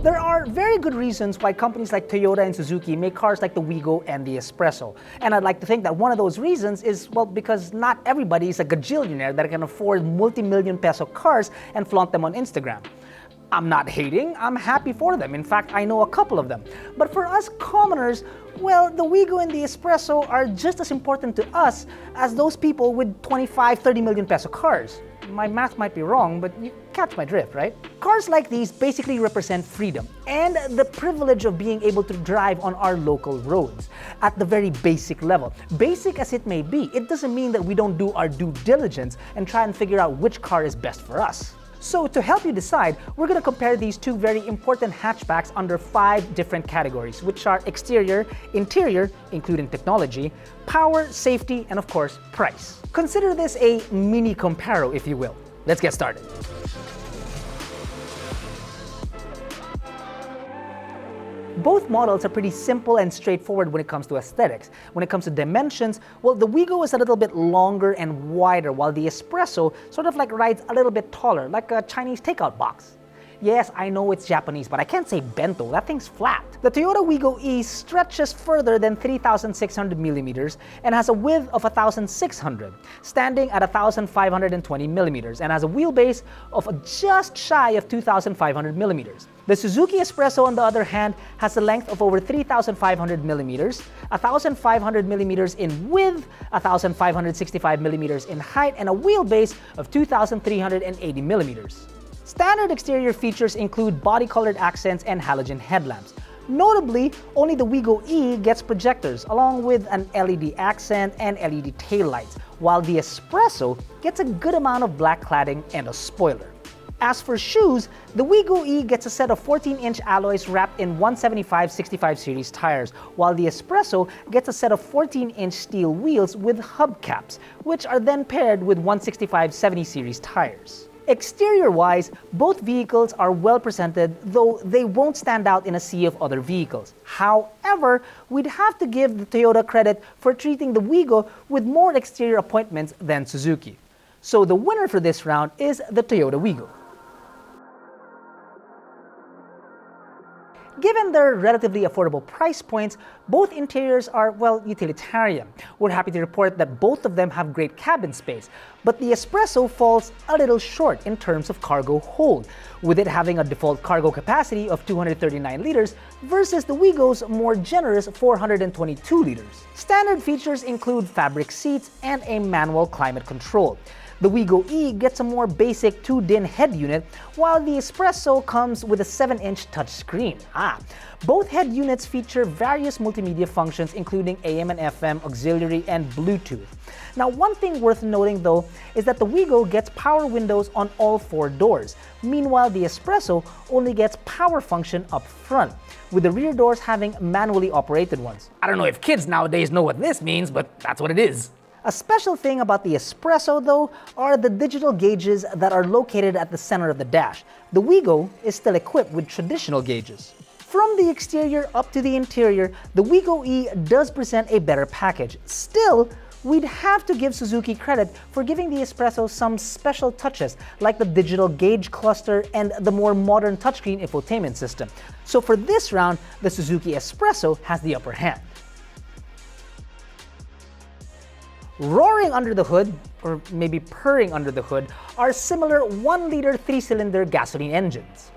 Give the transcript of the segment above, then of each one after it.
There are very good reasons why companies like Toyota and Suzuki make cars like the Wigo and the S-Presso. And I'd like to think that one of those reasons is, well, because not everybody is a gajillionaire that can afford multi-million peso cars and flaunt them on Instagram. I'm not hating, I'm happy for them. In fact, I know a couple of them. But for us commoners, well, the Wigo and the S-Presso are just as important to us as those people with 25, 30 million peso cars. My math might be wrong, but you catch my drift, right? Cars like these basically represent freedom and the privilege of being able to drive on our local roads at the very basic level. Basic as it may be, it doesn't mean that we don't do our due diligence and try and figure out which car is best for us. So to help you decide, we're going to compare these two very important hatchbacks under 5 different categories, which are exterior, interior, including technology, power, safety, and of course, price. Consider this a mini Comparo, if you will. Let's get started. Both models are pretty simple and straightforward when it comes to aesthetics. When it comes to dimensions, well, the Wigo is a little bit longer and wider, while the S-Presso sort of like rides a little bit taller, like a Chinese takeout box. Yes, I know it's Japanese, but I can't say bento, that thing's flat. The Toyota Wigo E stretches further than 3,600 millimeters and has a width of 1,600, standing at 1,520 millimeters, and has a wheelbase of just shy of 2,500 millimeters. The Suzuki S-Presso, on the other hand, has a length of over 3,500 millimeters, 1,500 millimeters in width, 1,565 millimeters in height, and a wheelbase of 2,380 millimeters. Standard exterior features include body-colored accents and halogen headlamps. Notably, only the Wigo E gets projectors, along with an LED accent and LED taillights, while the S-Presso gets a good amount of black cladding and a spoiler. As for shoes, the Wigo E gets a set of 14-inch alloys wrapped in 175/65 series tires, while the S-Presso gets a set of 14-inch steel wheels with hubcaps, which are then paired with 165/70 series tires. Exterior-wise, both vehicles are well presented, though they won't stand out in a sea of other vehicles. However, we'd have to give the Toyota credit for treating the Wigo with more exterior appointments than Suzuki. So the winner for this round is the Toyota Wigo. Given their relatively affordable price points, both interiors are, well, utilitarian. We're happy to report that both of them have great cabin space, but the S-Presso falls a little short in terms of cargo hold, with it having a default cargo capacity of 239 liters versus the Wigo's more generous 422 liters. Standard features include fabric seats and a manual climate control. The Wigo E gets a more basic 2-DIN head unit, while the S-Presso comes with a 7-inch touchscreen. Both head units feature various multimedia functions including AM and FM, auxiliary, and Bluetooth. Now, one thing worth noting though is that the Wigo gets power windows on all 4 doors. Meanwhile, the S-Presso only gets power function up front, with the rear doors having manually operated ones. I don't know if kids nowadays know what this means, but that's what it is. A special thing about the S-Presso though are the digital gauges that are located at the center of the dash. The Wigo is still equipped with traditional gauges. From the exterior up to the interior, the Wigo E does present a better package. Still, we'd have to give Suzuki credit for giving the S-Presso some special touches like the digital gauge cluster and the more modern touchscreen infotainment system. So for this round, the Suzuki S-Presso has the upper hand. Roaring under the hood, or maybe purring under the hood, are similar 1-liter 3-cylinder gasoline engines.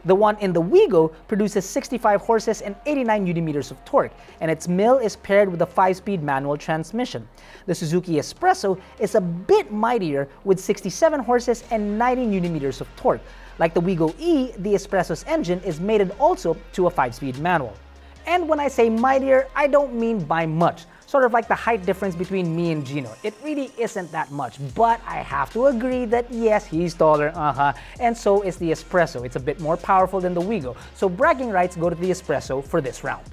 The one in the Wigo produces 65 horses and 89 Nm of torque, and its mill is paired with a 5-speed manual transmission. The Suzuki S-Presso is a bit mightier with 67 horses and 90 Nm of torque. Like the Wigo E, the S-Presso's engine is mated also to a 5-speed manual. And when I say mightier, I don't mean by much. Sort of like the height difference between me and Gino. It really isn't that much, but I have to agree that yes, he's taller, and so is the S-Presso. It's a bit more powerful than the Wigo, so bragging rights go to the S-Presso for this round.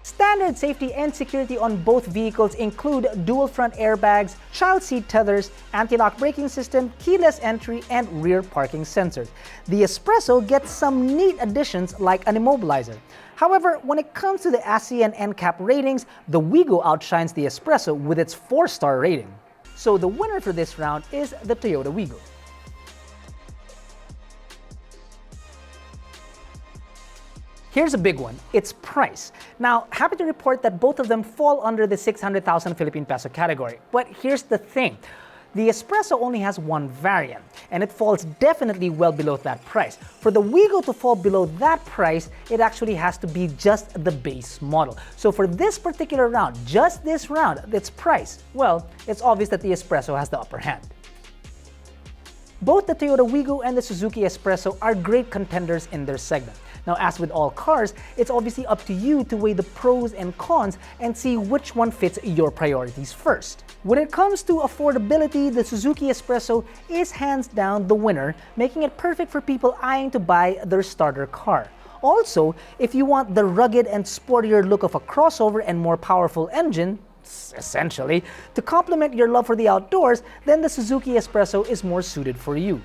Standard safety and security on both vehicles include dual front airbags, child seat tethers, anti-lock braking system, keyless entry, and rear parking sensors. The S-Presso gets some neat additions like an immobilizer. However, when it comes to the ASEAN NCAP ratings, the Wigo outshines the S-Presso with its 4-star rating. So the winner for this round is the Toyota Wigo. Here's a big one, its price. Now, happy to report that both of them fall under the 600,000 Philippine peso category. But here's the thing. The S-Presso only has one variant, and it falls definitely well below that price. For the Wigo to fall below that price, it actually has to be just the base model. So for this particular round, just this round, its price, well, it's obvious that the S-Presso has the upper hand. Both the Toyota Wigo and the Suzuki S-Presso are great contenders in their segment. Now, as with all cars, it's obviously up to you to weigh the pros and cons and see which one fits your priorities first. When it comes to affordability, the Suzuki S-Presso is hands down the winner, making it perfect for people eyeing to buy their starter car. Also, if you want the rugged and sportier look of a crossover and more powerful engine, essentially, to complement your love for the outdoors, then the Suzuki S-Presso is more suited for you.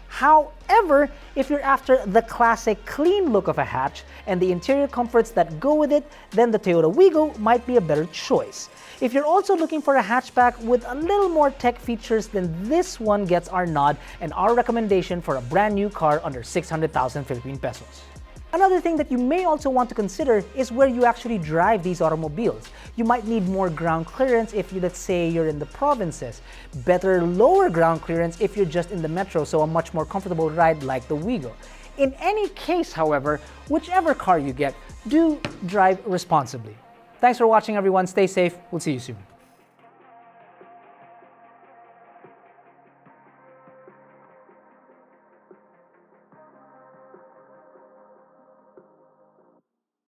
However, if you're after the classic clean look of a hatch and the interior comforts that go with it, then the Toyota Wigo might be a better choice. If you're also looking for a hatchback with a little more tech features, then this one gets our nod and our recommendation for a brand new car under 600,000 Philippine pesos. Another thing that you may also want to consider is where you actually drive these automobiles. You might need more ground clearance if let's say you're in the provinces. Better lower ground clearance if you're just in the metro, so a much more comfortable ride like the Wigo. In any case, however, whichever car you get, do drive responsibly. Thanks for watching everyone, stay safe, we'll see you soon.